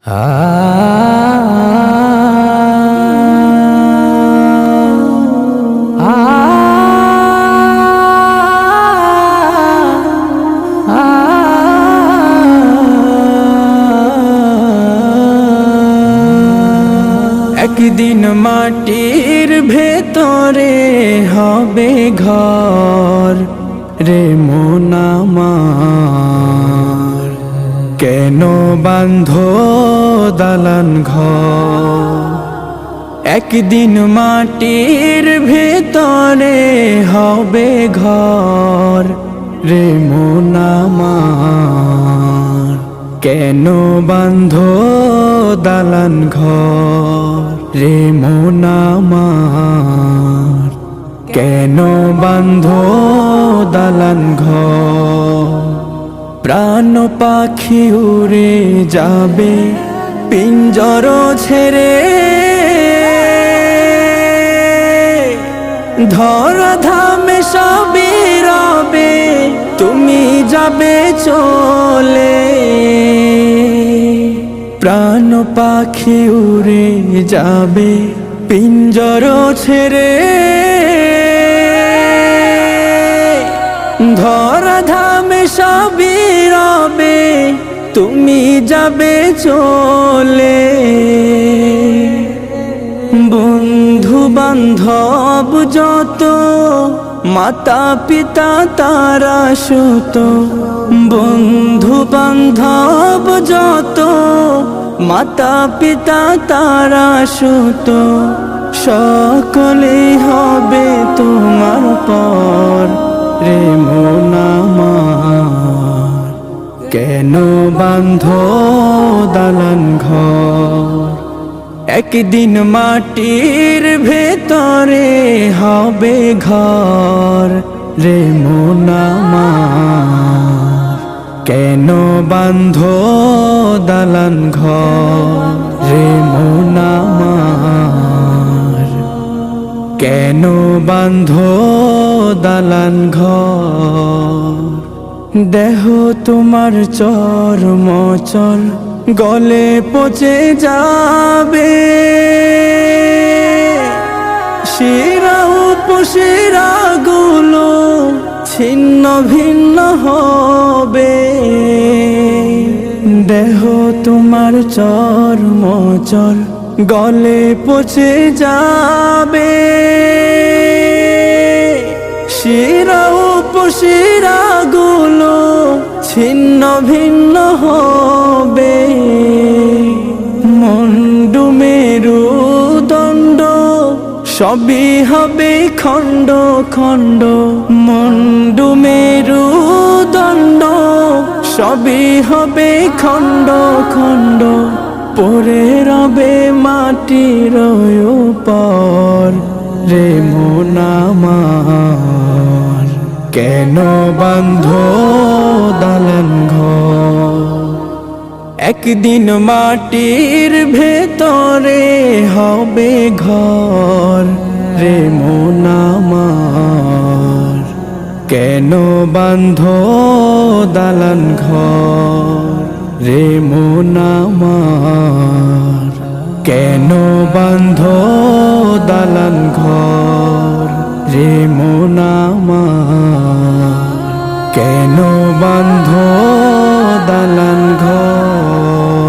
একদিন মাটির ভেতরে হবে ঘর রে মন আমার, কেন বাঁধো দালান ঘর। একদিন মাটির ভেতরে হবে ঘর রে মন আমার, কেন বাঁধো দালান ঘর রে মন আমার, কেন বাঁধো দালান ঘর। প্রাণ পাখি উড়ে যাবে পিঞ্জর ছেড়ে, ধরা ধামে সবই রবে তুমি যাবে চলে। প্রাণ পাখি উড়ে যাবে পিঞ্জর ছেড়ে, ধরা ধামে সবই রবে তুমি যাবে চলে। বন্ধু বান্ধব যত মাতা পিতা তারা সুত, বন্ধু বান্ধব যত মাতা পিতা তারা সুত, সকলেই হবে তোমার পর রে মন আমার, কেন বাঁধো দালান ঘর। একদিন মাটির ভেতরে হবে ঘর রে মন আমার, কেন বাঁধো দালান ঘর রে মন আমার, কেন বাঁধো দালান ঘর। দেহ তোমার চর্মচল গলে পচে যাবে, শিরা উপশিরা গুলো ছিন্ন ভিন্ন হবে। দেহ তোমার চর্মচল গলে পচে যাবে, শিরা উপশিরা গুলো ছিন্ন ভিন্ন হবে। মুন্ডু মেরুদণ্ড সবই হবে খণ্ড খণ্ড, মুন্ডু মেরুদণ্ড সবই হবে খণ্ড খণ্ড, পড়ে রবে মাটির উপর রে মন আমার, কেন বাঁধো দালান ঘর। একদিন মাটির ভেতরে হবে ঘর রে মন আমার, কেন বাঁধো দালান ঘর রে মন আমার, কেন বাঁধো দালান ঘর রে মন আমার, কেন বাঁধো দালান ঘর।